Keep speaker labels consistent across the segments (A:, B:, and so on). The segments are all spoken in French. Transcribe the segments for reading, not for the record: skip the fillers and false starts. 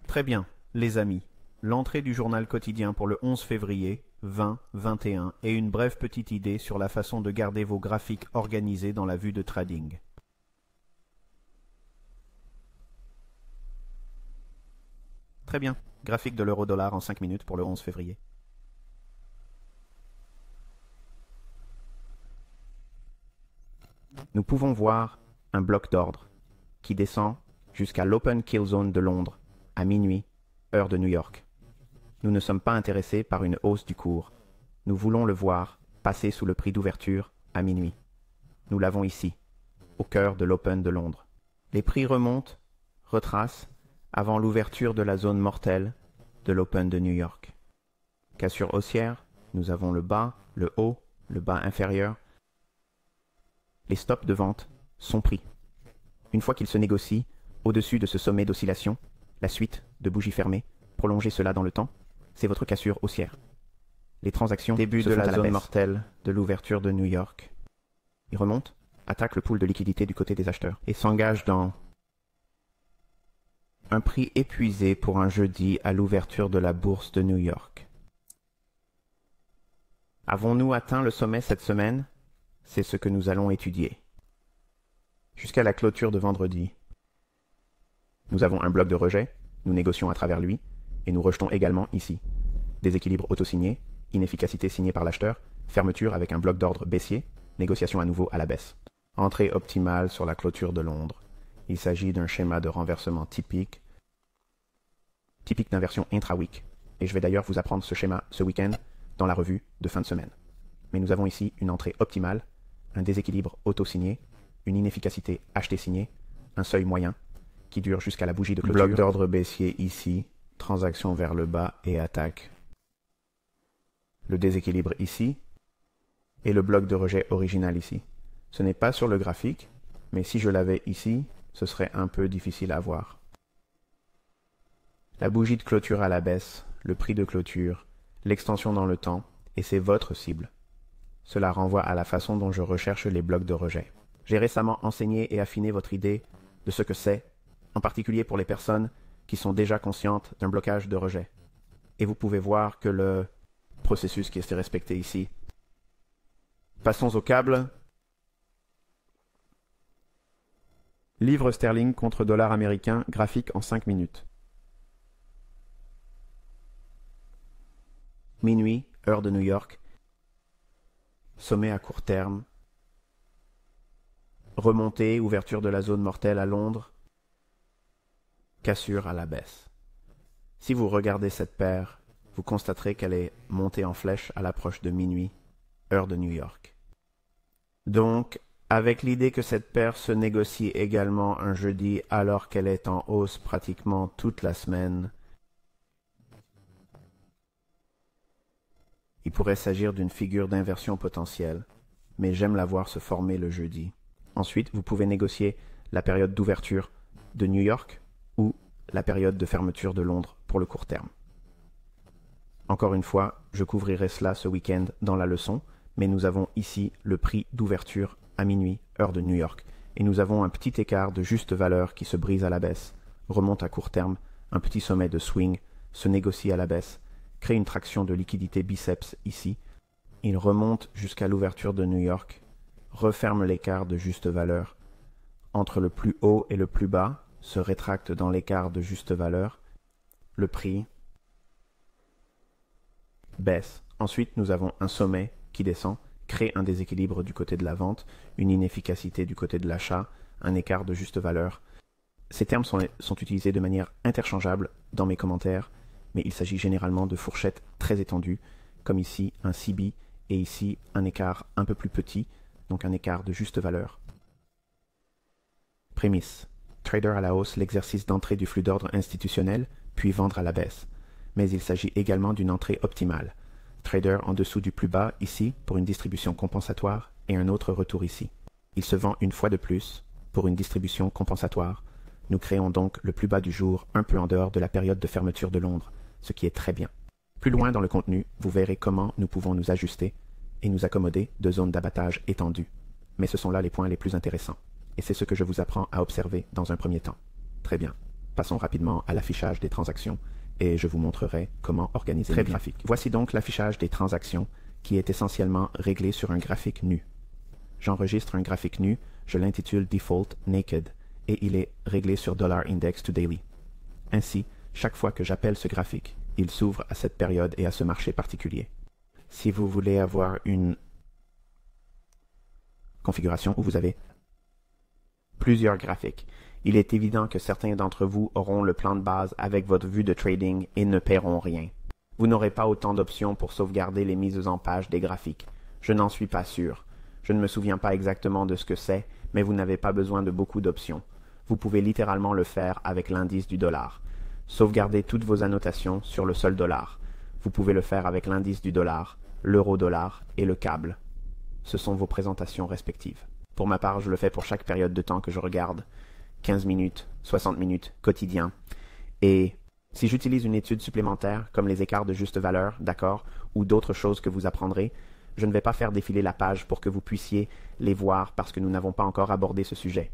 A: Très bien, les amis. L'entrée du journal quotidien pour le 11 février, 2021 et une brève petite idée sur la façon de garder vos graphiques organisés dans la vue de trading. Très bien, graphique de l'euro-dollar en 5 minutes pour le 11 février. Nous pouvons voir un bloc d'ordre qui descend jusqu'à l'Open Kill Zone de Londres à minuit, heure de New York. Nous ne sommes pas intéressés par une hausse du cours. Nous voulons le voir passer sous le prix d'ouverture à minuit. Nous l'avons ici, au cœur de l'Open de Londres. Les prix remontent, retracent, avant l'ouverture de la zone mortelle de l'Open de New York. Cassure haussière, nous avons le bas, le haut, le bas inférieur. Les stops de vente sont pris. Une fois qu'ils se négocient au-dessus de ce sommet d'oscillation, la suite de bougies fermées, prolongez cela dans le temps, c'est votre cassure haussière. Les transactions début de la zone mortelle de l'ouverture de New York. Ils remontent, attaquent le pool de liquidité du côté des acheteurs et s'engagent dans un prix épuisé pour un jeudi à l'ouverture de la bourse de New York. Avons-nous atteint le sommet cette semaine? C'est ce que nous allons étudier. Jusqu'à la clôture de vendredi, nous avons un bloc de rejet, nous négocions à travers lui, et nous rejetons également ici. Déséquilibre auto-signé, inefficacité signée par l'acheteur, fermeture avec un bloc d'ordre baissier, négociation à nouveau à la baisse. Entrée optimale sur la clôture de Londres. Il s'agit d'un schéma de renversement typique d'inversion intra-week. Et je vais d'ailleurs vous apprendre ce schéma ce week-end dans la revue de fin de semaine. Mais nous avons ici une entrée optimale, un déséquilibre auto-signé, une inefficacité achetée signée, un seuil moyen qui dure jusqu'à la bougie de clôture. Bloc d'ordre baissier ici, transaction vers le bas et attaque. Le déséquilibre ici et le bloc de rejet original ici. Ce n'est pas sur le graphique, mais si je l'avais ici, ce serait un peu difficile à voir. La bougie de clôture à la baisse, le prix de clôture, l'extension dans le temps, et c'est votre cible. Cela renvoie à la façon dont je recherche les blocs de rejet. J'ai récemment enseigné et affiné votre idée de ce que c'est, en particulier pour les personnes qui sont déjà conscientes d'un blocage de rejet. Et vous pouvez voir que le processus qui est respecté ici. Passons au câble. Livre sterling contre dollar américain, graphique en 5 minutes. Minuit, heure de New York. Sommet à court terme. Remontée, ouverture de la zone mortelle à Londres. Cassure à la baisse. Si vous regardez cette paire, vous constaterez qu'elle est montée en flèche à l'approche de minuit, heure de New York. Donc, avec l'idée que cette paire se négocie également un jeudi alors qu'elle est en hausse pratiquement toute la semaine, il pourrait s'agir d'une figure d'inversion potentielle, mais j'aime la voir se former le jeudi. Ensuite, vous pouvez négocier la période d'ouverture de New York ou la période de fermeture de Londres pour le court terme. Encore une fois, je couvrirai cela ce week-end dans la leçon, mais nous avons ici le prix d'ouverture à minuit, heure de New York, et nous avons un petit écart de juste valeur qui se brise à la baisse, remonte à court terme, un petit sommet de swing, se négocie à la baisse, crée une traction de liquidité biceps ici, il remonte jusqu'à l'ouverture de New York, referme l'écart de juste valeur, entre le plus haut et le plus bas, se rétracte dans l'écart de juste valeur, le prix baisse. Ensuite, nous avons un sommet qui descend, crée un déséquilibre du côté de la vente, une inefficacité du côté de l'achat, un écart de juste valeur. Ces termes sont utilisés de manière interchangeable dans mes commentaires, mais il s'agit généralement de fourchettes très étendues, comme ici un CB et ici un écart un peu plus petit, donc un écart de juste valeur. Prémisse. Trader à la hausse l'exercice d'entrée du flux d'ordre institutionnel, puis vendre à la baisse. Mais il s'agit également d'une entrée optimale. Trader en dessous du plus bas ici pour une distribution compensatoire et un autre retour ici. Il se vend une fois de plus pour une distribution compensatoire. Nous créons donc le plus bas du jour un peu en dehors de la période de fermeture de Londres, ce qui est très bien. Plus loin dans le contenu, vous verrez comment nous pouvons nous ajuster et nous accommoder de zones d'abattage étendues. Mais ce sont là les points les plus intéressants. Et c'est ce que je vous apprends à observer dans un premier temps. Très bien. Passons rapidement à l'affichage des transactions et je vous montrerai comment organiser les graphiques. Voici donc l'affichage des transactions qui est essentiellement réglé sur un graphique nu. J'enregistre un graphique nu, je l'intitule Default Naked et il est réglé sur $index to daily. Ainsi, chaque fois que j'appelle ce graphique, il s'ouvre à cette période et à ce marché particulier. Si vous voulez avoir une configuration où vous avez plusieurs graphiques, il est évident que certains d'entre vous auront le plan de base avec votre vue de trading et ne paieront rien. Vous n'aurez pas autant d'options pour sauvegarder les mises en page des graphiques. Je n'en suis pas sûr. Je ne me souviens pas exactement de ce que c'est, mais vous n'avez pas besoin de beaucoup d'options. Vous pouvez littéralement le faire avec l'indice du dollar. Sauvegardez toutes vos annotations sur le seul dollar. Vous pouvez le faire avec l'indice du dollar, l'euro-dollar et le câble. Ce sont vos présentations respectives. Pour ma part, je le fais pour chaque période de temps que je regarde. 15 minutes, 60 minutes, quotidien. Et si j'utilise une étude supplémentaire, comme les écarts de juste valeur, d'accord, ou d'autres choses que vous apprendrez, je ne vais pas faire défiler la page pour que vous puissiez les voir parce que nous n'avons pas encore abordé ce sujet.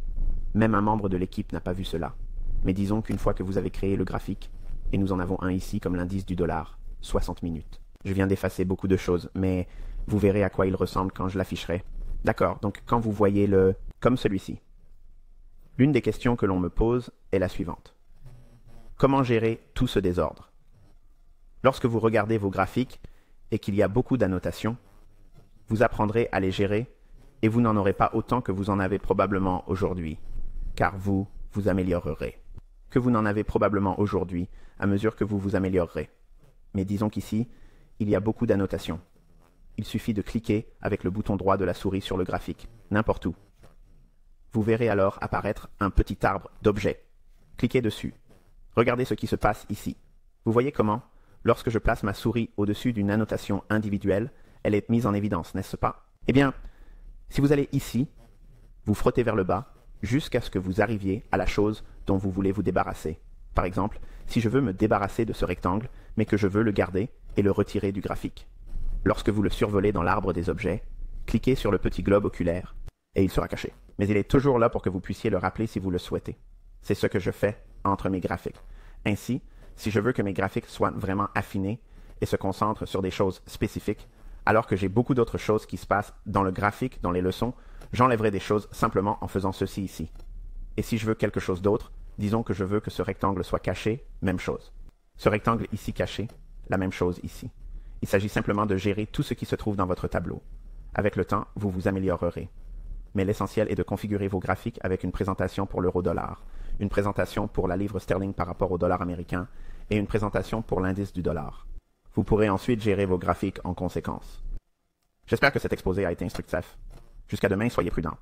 A: Même un membre de l'équipe n'a pas vu cela. Mais disons qu'une fois que vous avez créé le graphique, et nous en avons un ici comme l'indice du dollar, 60 minutes. Je viens d'effacer beaucoup de choses, mais vous verrez à quoi il ressemble quand je l'afficherai. D'accord, donc quand vous voyez le... comme celui-ci. L'une des questions que l'on me pose est la suivante. Comment gérer tout ce désordre? Lorsque vous regardez vos graphiques et qu'il y a beaucoup d'annotations, vous apprendrez à les gérer et vous n'en aurez pas autant que vous en avez probablement aujourd'hui, car vous vous améliorerez. Que vous n'en avez probablement aujourd'hui à mesure que vous vous améliorerez. Mais disons qu'ici, il y a beaucoup d'annotations. Il suffit de cliquer avec le bouton droit de la souris sur le graphique, n'importe où. Vous verrez alors apparaître un petit arbre d'objets. Cliquez dessus. Regardez ce qui se passe ici. Vous voyez comment, lorsque je place ma souris au-dessus d'une annotation individuelle, elle est mise en évidence, n'est-ce pas? Eh bien, si vous allez ici, vous frottez vers le bas, jusqu'à ce que vous arriviez à la chose dont vous voulez vous débarrasser. Par exemple, si je veux me débarrasser de ce rectangle, mais que je veux le garder et le retirer du graphique. Lorsque vous le survolez dans l'arbre des objets, cliquez sur le petit globe oculaire et il sera caché. Mais il est toujours là pour que vous puissiez le rappeler si vous le souhaitez. C'est ce que je fais entre mes graphiques. Ainsi, si je veux que mes graphiques soient vraiment affinés et se concentrent sur des choses spécifiques, alors que j'ai beaucoup d'autres choses qui se passent dans le graphique, dans les leçons, j'enlèverai des choses simplement en faisant ceci ici. Et si je veux quelque chose d'autre, disons que je veux que ce rectangle soit caché, même chose. Ce rectangle ici caché, la même chose ici. Il s'agit simplement de gérer tout ce qui se trouve dans votre tableau. Avec le temps, vous vous améliorerez. Mais l'essentiel est de configurer vos graphiques avec une présentation pour l'euro-dollar, une présentation pour la livre sterling par rapport au dollar américain et une présentation pour l'indice du dollar. Vous pourrez ensuite gérer vos graphiques en conséquence. J'espère que cet exposé a été instructif. Jusqu'à demain, soyez prudents.